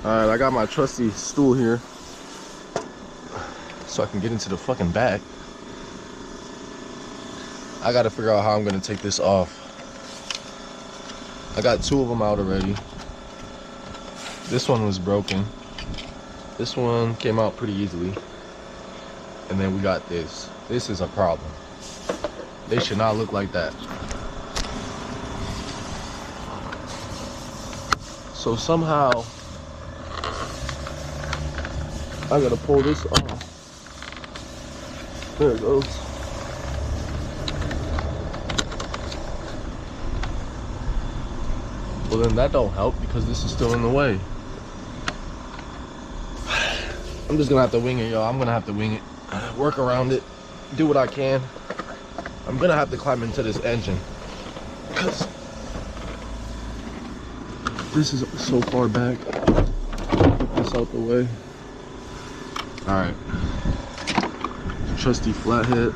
Alright, I got my trusty stool here so I can get into the fucking back. I gotta figure out how I'm gonna take this off. I got 2 of them out already. This one was broken. This one came out pretty easily. And then we got this. This is a problem. They should not look like that. So somehow I gotta pull this off. There it goes. Well, then that don't help because this is still in the way. I'm just gonna have to wing it, y'all. I'm gonna have to wing it, work around it, do what I can. I'm gonna have to climb into this engine because this is so far back. Put this out the way. All right, trusty flathead.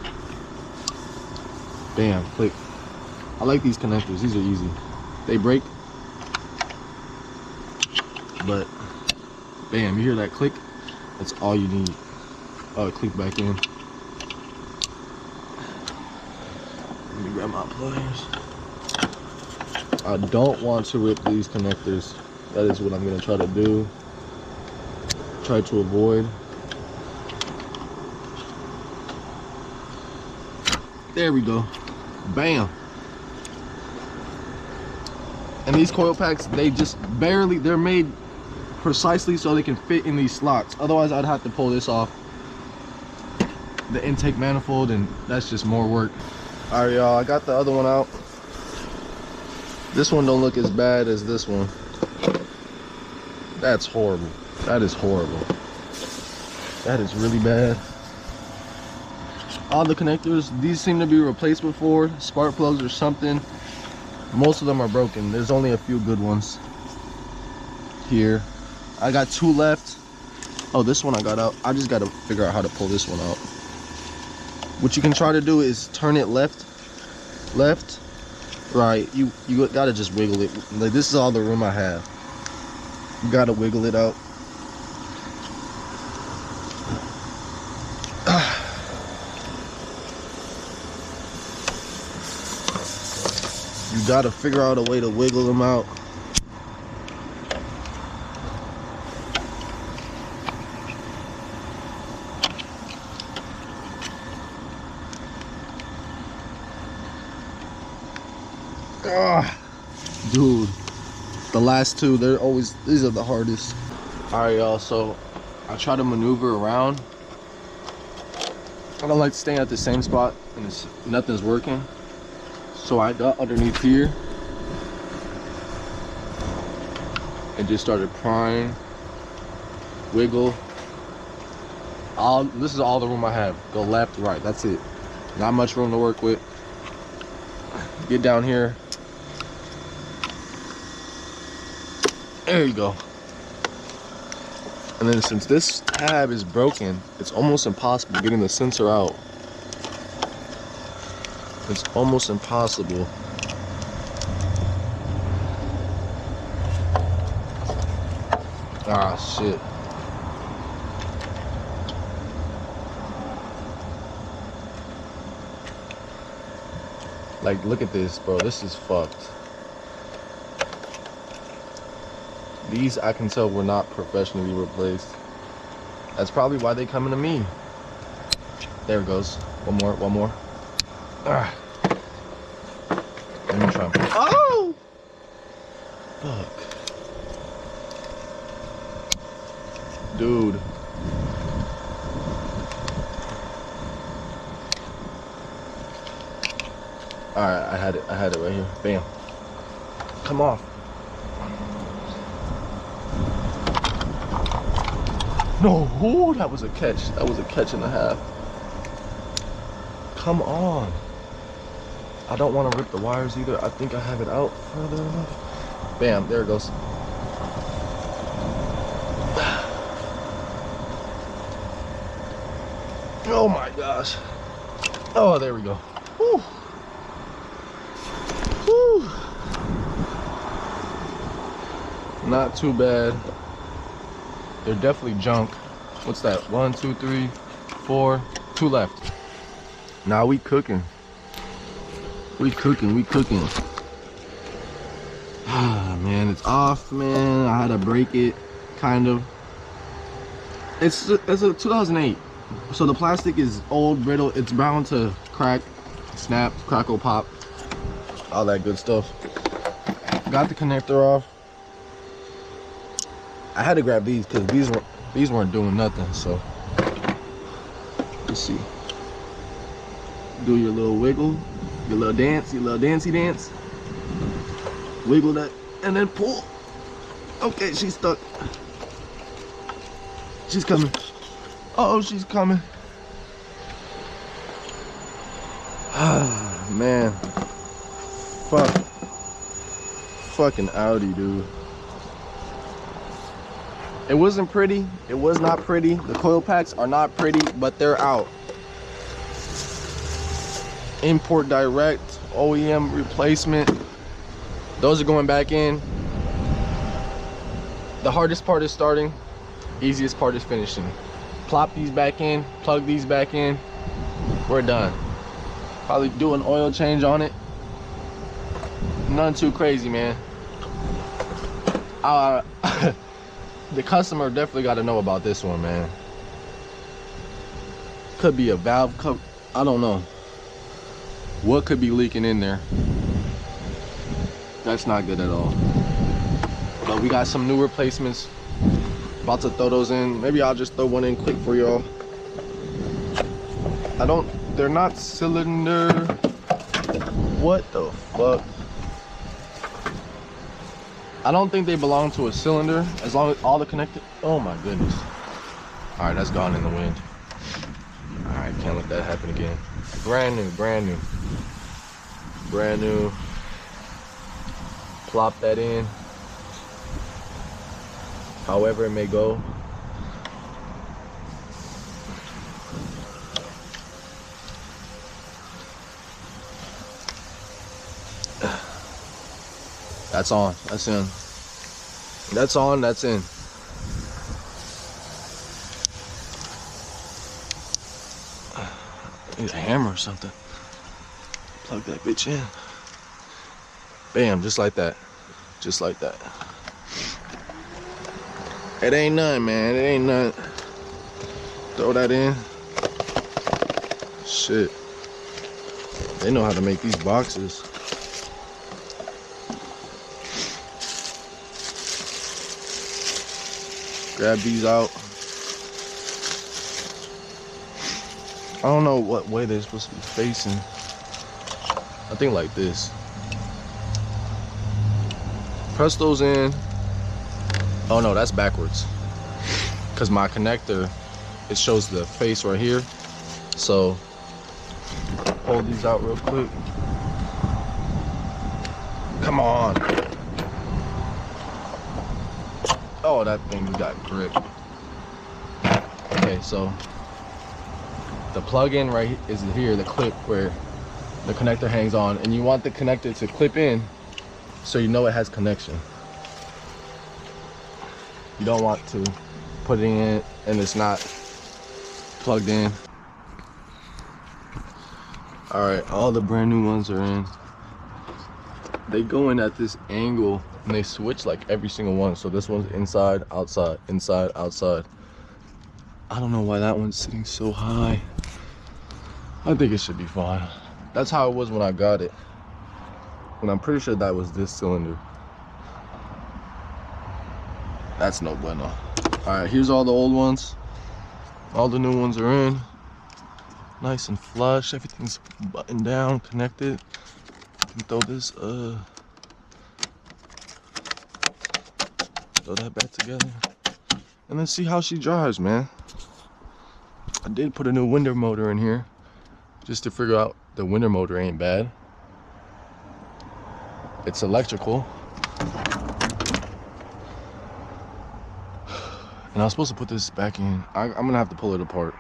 Bam, click. I like these connectors. These are easy. They break, but bam, you hear that click? That's all you need. Click back in. Let me grab my pliers. I don't want to rip these connectors. That is what I'm gonna try to do. Try to avoid. There we go. Bam. And these coil packs, they just barely, they're made precisely so they can fit in these slots. Otherwise, I'd have to pull this off the intake manifold, and that's just more work. All right, y'all, I got the other one out. This one don't look as bad as this one. That's horrible. That is horrible. That is really bad. All the connectors, these seem to be replaced before, spark plugs or something. Most of them are broken. There's only a few good ones here. I got 2 left. Oh, this one I got out. I just gotta figure out how to pull this one out. What you can try to do is turn it left, right. You gotta just wiggle it. Like, this is all the room I have. You gotta wiggle it out. You gotta figure out a way to wiggle them out. Dude, the last 2, they're always, these are the hardest. All right, y'all, so I try to maneuver around. I don't like staying at the same spot and nothing's working. So I got underneath here and just started prying, wiggle. This is all the room I have. Go left, right, that's it. Not much room to work with. Get down here. There you go. And then since this tab is broken, it's almost impossible getting the sensor out. It's almost impossible. Ah, shit. Like, look at this, bro. This is fucked. These, I can tell, were not professionally replaced. That's probably why they coming to me. There it goes. One more. Ah. Let me try. Oh! Fuck. Dude. Alright, I had it right here. Bam. Come off. No, ooh, that was a catch. That was a catch and a half. Come on. I don't want to rip the wires either. I think I have it out further enough. Bam, there it goes. Oh my gosh. Oh, there we go. Whew. Whew. Not too bad. They're definitely junk. What's that? 1, 2, 3, 4, 2 left. Now we cooking. We cooking. Ah, man, it's off, man. I had to break it, kind of. It's a 2008, so the plastic is old, brittle. It's bound to crack, snap, crackle, pop, all that good stuff. Got the connector off. I had to grab these because these weren't doing nothing. So let's see. Do your little wiggle, your little dance, your little dancey dance. Wiggle that and then pull. Okay, she's stuck. She's coming. Uh-oh, she's coming. Ah, man. Fucking Audi, dude. It wasn't pretty. It was not pretty. The coil packs are not pretty, but they're out. Import direct, OEM replacement. Those are going back in. The hardest part is starting. Easiest part is finishing. Plop these back in, plug these back in. We're done. Probably do an oil change on it. Nothing too crazy, man. The customer definitely got to know about this one, man. Could be a valve cover. I don't know what could be leaking in there. That's not good at all. But we got some new replacements. About to throw those in. Maybe I'll just throw one in quick for y'all. They're not cylinder. What the fuck? I don't think they belong to a cylinder as long as all the connected. Oh my goodness. All right, that's gone in the wind. All right, can't let that happen again. Brand new, brand new. Brand new. Plop that in. However it may go. That's on, that's in. That's on, that's in. I need a hammer or something. Plug that bitch in. Bam, just like that. Just like that. It ain't none, man. It ain't none. Throw that in. Shit. They know how to make these boxes. Grab these out. I don't know what way they're supposed to be facing. I think like this. Press those in. Oh no, that's backwards. Because my connector, it shows the face right here. So, pull these out real quick. Come on. Oh, that thing got grip. Okay, so the plug-in right is here, the clip where the connector hangs on, and you want the connector to clip in so you know it has connection. You don't want to put it in and it's not plugged in. All right, all the brand new ones are in. They go in at this angle and they switch like every single one. So this one's inside, outside, inside, outside. I don't know why that one's sitting so high. I think it should be fine. That's how it was when I got it. And I'm pretty sure that was this cylinder. That's no bueno. All right, here's all the old ones. All the new ones are in. Nice and flush. Everything's buttoned down, connected. You can throw this, throw that back together. And then see how she drives, man. I did put a new window motor in here just to figure out the window motor ain't bad. It's electrical. And I was supposed to put this back in. I'm gonna have to pull it apart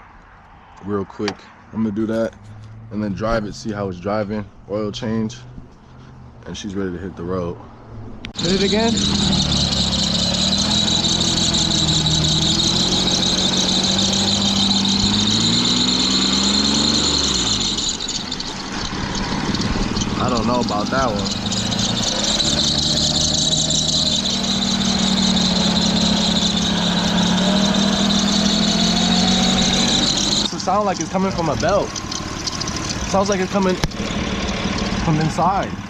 real quick. I'm gonna do that and then drive it, see how it's driving, oil change, and she's ready to hit the road. Hit it again. know about that one. It sounds like it's coming from a belt. Sounds like it's coming from inside.